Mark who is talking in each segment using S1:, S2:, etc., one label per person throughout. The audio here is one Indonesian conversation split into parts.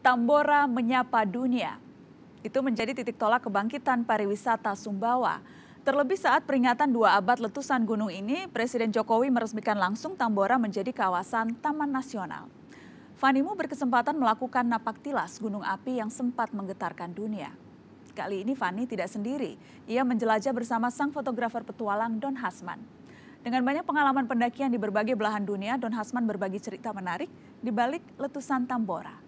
S1: Tambora menyapa dunia. Itu menjadi titik tolak kebangkitan pariwisata Sumbawa. Terlebih saat peringatan 2 abad letusan gunung ini, Presiden Jokowi meresmikan langsung Tambora menjadi kawasan Taman Nasional. Fanimu berkesempatan melakukan napak tilas gunung api yang sempat menggetarkan dunia. Kali ini Fani tidak sendiri, ia menjelajah bersama sang fotografer petualang Don Hasman. Dengan banyak pengalaman pendakian di berbagai belahan dunia, Don Hasman berbagi cerita menarik di balik letusan Tambora.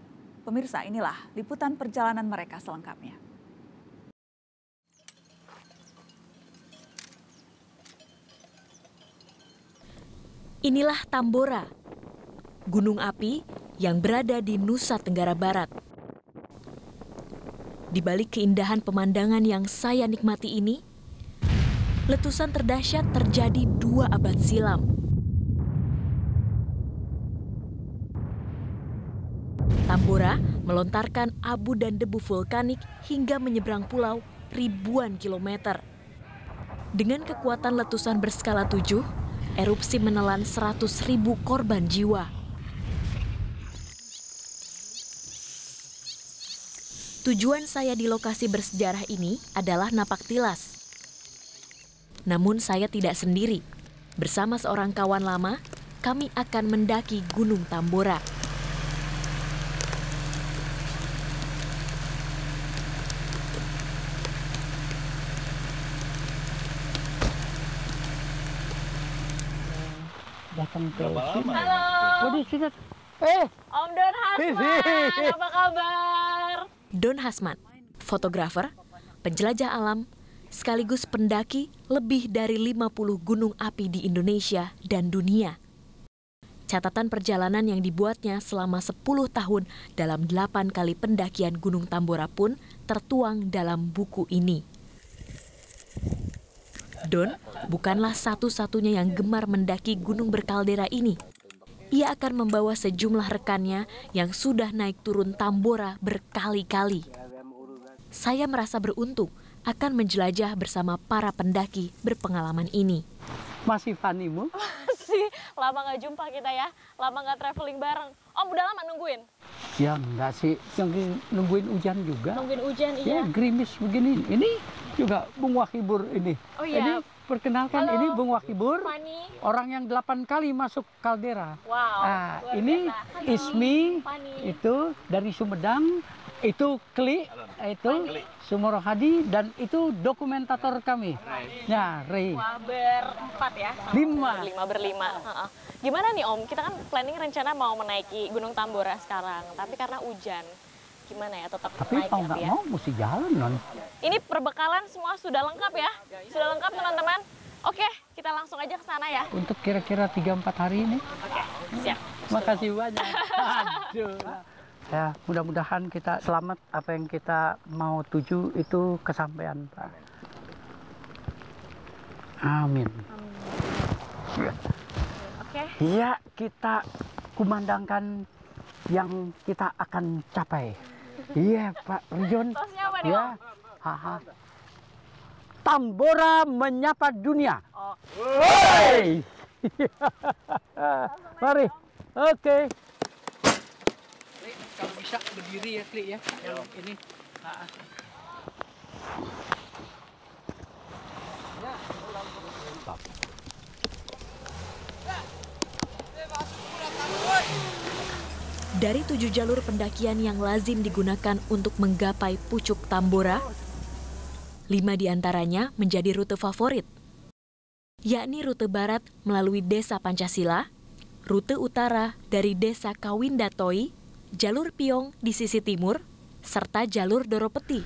S1: Pemirsa, inilah liputan perjalanan mereka selengkapnya.
S2: Inilah Tambora, gunung api yang berada di Nusa Tenggara Barat. Di balik keindahan pemandangan yang saya nikmati ini, letusan terdahsyat terjadi 2 abad silam. Tambora melontarkan abu dan debu vulkanik hingga menyeberang pulau ribuan kilometer. Dengan kekuatan letusan berskala 7, erupsi menelan 100.000 korban jiwa. Tujuan saya di lokasi bersejarah ini adalah napak tilas. Namun saya tidak sendiri. Bersama seorang kawan lama, kami akan mendaki Gunung Tambora.
S3: Datang ke
S4: sini.
S2: Halo. Om Don Hasman, apa kabar? Don Hasman, fotografer, penjelajah alam, sekaligus pendaki lebih dari 50 gunung api di Indonesia dan dunia. Catatan perjalanan yang dibuatnya selama 10 tahun dalam 8 kali pendakian Gunung Tambora pun tertuang dalam buku ini. Don bukanlah satu-satunya yang gemar mendaki gunung berkaldera ini. Ia akan membawa sejumlah rekannya yang sudah naik turun Tambora berkali-kali. Saya merasa beruntung akan menjelajah bersama para pendaki berpengalaman ini.
S3: Masih Fanimu?
S2: Masih, lama nggak jumpa kita ya, lama nggak traveling bareng. Om udah lama nungguin?
S3: Ya enggak sih, nungguin hujan juga.
S2: Nungguin hujan, iya.
S3: Ya gerimis begini, ini juga Bung Wakibur ini.
S2: Oh iya.
S3: Ini perkenalkan. Halo, ini Bung Wakibur,
S2: Fani.
S3: Orang yang 8 kali masuk kaldera.
S2: Wow.
S3: Nah, ini Ismi,
S2: Fani.
S3: itu dari Sumedang, itu Kli, itu Sumoro Hadi, dan itu dokumentator kami. Ya, Rey.
S2: Wah, berempat ya?
S3: 5.
S2: Berlima. Gimana nih Om, kita kan planning rencana mau menaiki Gunung Tambora sekarang, tapi karena hujan. Gimana ya, tetap
S3: tapi
S2: naik
S3: mau nggak
S2: ya?
S3: mau mesti jalan non.
S2: Ini perbekalan semua sudah lengkap ya? Sudah lengkap teman-teman? Oke, kita langsung aja ke sana ya.
S3: Untuk kira-kira 3-4 hari ini.
S2: Oke, siap.
S3: Makasih banyak. Aduh. Ya, mudah-mudahan kita selamat, apa yang kita mau tuju itu kesampaian, Pak. Amin.
S2: Oke.
S3: Iya, kita kumandangkan yang kita akan capai. Iya, Pak Rijon.
S2: Tosnya apa nih,
S3: Ya, haha. Tambora menyapa dunia.
S2: Oh.
S3: Hey! Mari. Oke. Kalau bisa berdiri ya, Kli ya. Yang ini.
S2: Dari 7 jalur pendakian yang lazim digunakan untuk menggapai pucuk Tambora, 5 diantaranya menjadi rute favorit, yakni rute barat melalui Desa Pancasila, rute utara dari Desa Kawindatoi, jalur Piong di sisi timur, serta jalur Doropeti.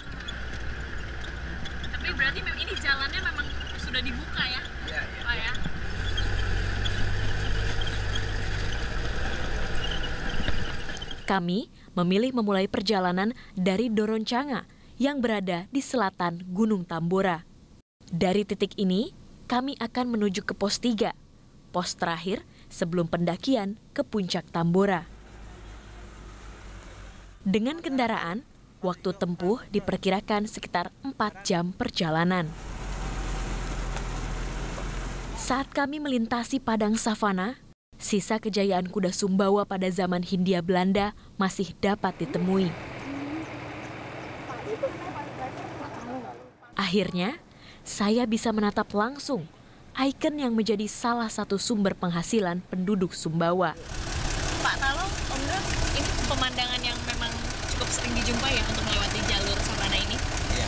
S2: Tapi berarti ini jalannya memang sudah dibuka ya? Iya. Pak ya? Kami memilih memulai perjalanan dari Doroncanga yang berada di selatan Gunung Tambora. Dari titik ini, kami akan menuju ke pos 3, pos terakhir sebelum pendakian ke puncak Tambora. Dengan kendaraan, waktu tempuh diperkirakan sekitar 4 jam perjalanan. Saat kami melintasi padang savana, Sisa kejayaan kuda Sumbawa pada zaman Hindia Belanda masih dapat ditemui. Akhirnya, saya bisa menatap langsung ikon yang menjadi salah satu sumber penghasilan penduduk Sumbawa.
S4: Pak Talo, Om Dron, ini pemandangan yang memang cukup sering dijumpai ya untuk melewati jalur savana ini?
S3: Iya.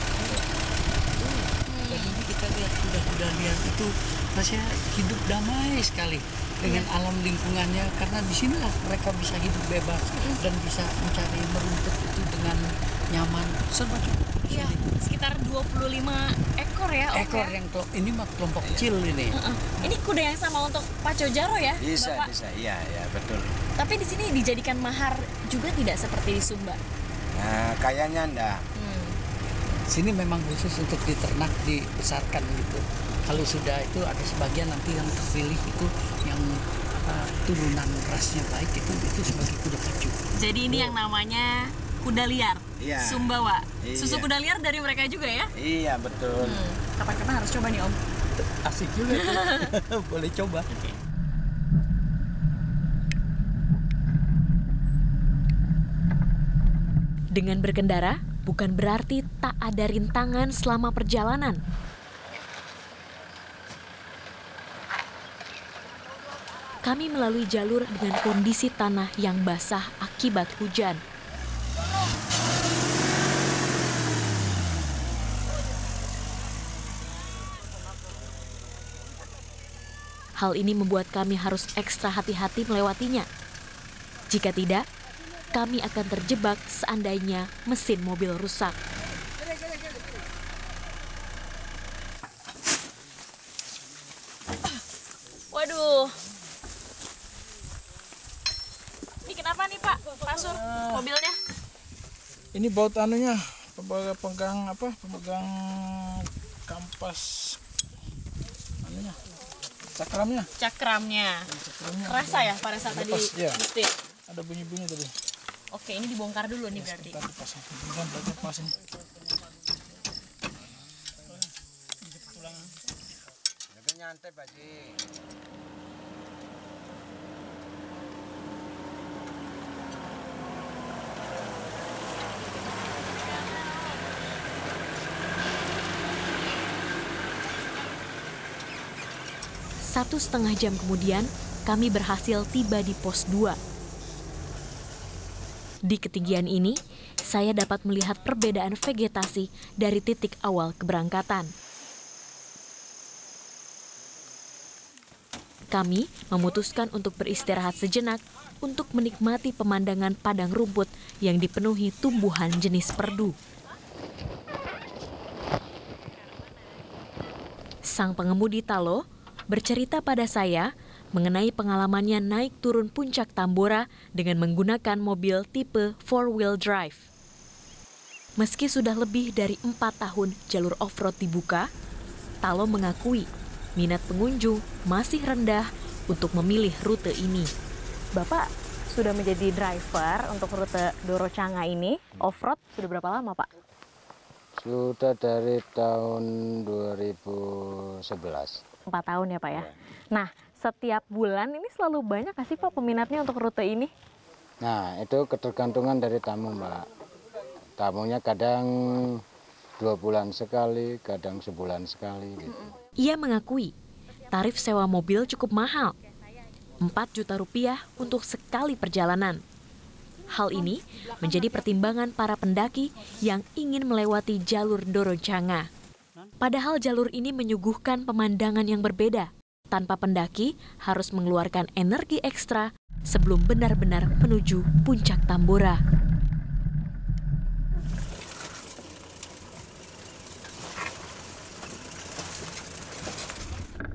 S3: Dan ini kita lihat kuda-kuda liar itu rasanya hidup damai sekali dengan alam lingkungannya, karena di sinilah mereka bisa hidup bebas dan bisa mencari merumput itu dengan nyaman. Serba cukup.
S4: Iya, sekitar 25 ekor ya, Om.
S3: Ekor yang ini mah kelompok kecil ini.
S4: Ini kuda yang sama untuk Pak Cojaro ya,
S5: Bisa,
S4: Bapak?
S5: bisa. Iya, ya, betul.
S4: Tapi di sini dijadikan mahar juga tidak seperti di Sumba?
S5: Nah, kayaknya enggak.
S3: Sini memang khusus untuk diternak, dibesarkan gitu. Kalau sudah itu ada sebagian nanti yang terpilih itu yang turunan rasnya baik itu sebagai kuda pacu.
S4: Jadi ini yang namanya kuda liar,
S5: Iya.
S4: Sumbawa.
S5: Iya.
S4: Susu kuda liar dari mereka juga ya?
S5: Iya, betul.
S4: Kapan-kapan harus coba nih, Om.
S3: Asik juga tuh. Boleh coba.
S2: Dengan berkendara, bukan berarti tak ada rintangan selama perjalanan. Kami melalui jalur dengan kondisi tanah yang basah akibat hujan. Hal ini membuat kami harus ekstra hati-hati melewatinya. Jika tidak, kami akan terjebak seandainya mesin mobil rusak.
S4: Waduh. Ini kenapa nih, Pak? Pasur mobilnya?
S6: Ini baut anunya, pemegang pemegang kampas anunya, cakramnya.
S4: Cakramnya. Kerasa ya pada saat tadi
S6: Lepas, ya.
S4: nyetir?
S6: Ada bunyi-bunyi tadi.
S4: Oke, ini dibongkar dulu nih berarti.
S6: Kita dipasang, kemudian belajar pasang.
S5: Nyantai, Pak Ji.
S2: Satu setengah jam kemudian, kami berhasil tiba di pos 2. Di ketinggian ini, saya dapat melihat perbedaan vegetasi dari titik awal keberangkatan. Kami memutuskan untuk beristirahat sejenak untuk menikmati pemandangan padang rumput yang dipenuhi tumbuhan jenis perdu. Sang pengemudi Talo bercerita pada saya mengenai pengalamannya naik turun puncak Tambora dengan menggunakan mobil tipe 4-wheel drive. Meski sudah lebih dari 4 tahun jalur off-road dibuka, Talo mengakui minat pengunjung masih rendah untuk memilih rute ini.
S4: Bapak sudah menjadi driver untuk rute Doro Canga ini, off-road sudah berapa lama, Pak?
S5: Sudah dari tahun 2011.
S4: 4 tahun ya, Pak ya? Nah, setiap bulan ini selalu banyak nggak sih, Pak, peminatnya untuk rute ini?
S5: Nah, itu ketergantungan dari tamu, Mbak. Tamunya kadang 2 bulan sekali, kadang sebulan sekali gitu.
S2: Ia mengakui tarif sewa mobil cukup mahal, 4 juta rupiah untuk sekali perjalanan. Hal ini menjadi pertimbangan para pendaki yang ingin melewati jalur Doro Canga. Padahal jalur ini menyuguhkan pemandangan yang berbeda. Tanpa pendaki harus mengeluarkan energi ekstra sebelum benar-benar menuju puncak Tambora.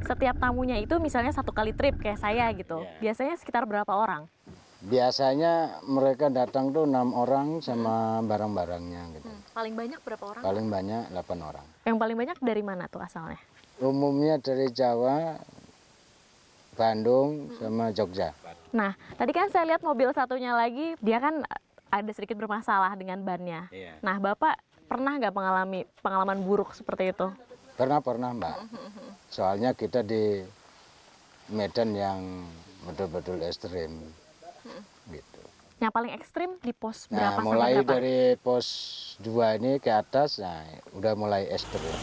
S4: Setiap tamunya itu misalnya 1 kali trip kayak saya gitu. Biasanya sekitar berapa orang?
S5: Biasanya mereka datang tuh 6 orang sama barang-barangnya gitu.
S4: Paling banyak berapa orang?
S5: Paling banyak 8 orang.
S4: Yang paling banyak dari mana tuh asalnya?
S5: Umumnya dari Jawa, Bandung, sama Jogja.
S4: Nah, tadi kan saya lihat mobil satunya lagi, dia kan ada sedikit bermasalah dengan bannya.
S5: Iya.
S4: Nah, Bapak pernah nggak mengalami pengalaman buruk seperti itu?
S5: Pernah Mbak. Soalnya kita di medan yang betul-betul ekstrim. Gitu.
S2: Yang paling ekstrim di pos
S5: Nah,
S2: berapa
S5: mulai
S2: sampai berapa?
S5: dari pos 2 ini ke atas, nah udah mulai ekstrim.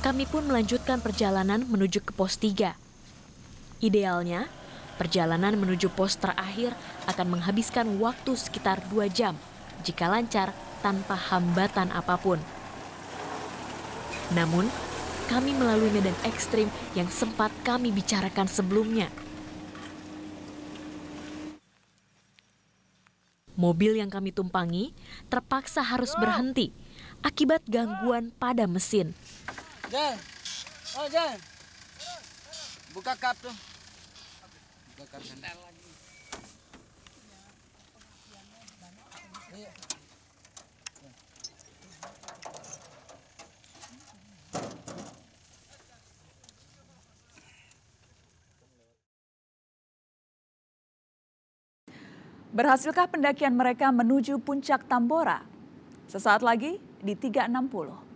S2: Kami pun melanjutkan perjalanan menuju ke pos 3. Idealnya, perjalanan menuju pos terakhir akan menghabiskan waktu sekitar 2 jam jika lancar tanpa hambatan apapun. Namun, kami melalui medan ekstrim yang sempat kami bicarakan sebelumnya. Mobil yang kami tumpangi terpaksa harus berhenti akibat gangguan pada mesin.
S3: Jan, oh Jan, buka kap tuh. Buka kap lagi.
S1: Berhasilkah pendakian mereka menuju puncak Tambora? Sesaat lagi di 360.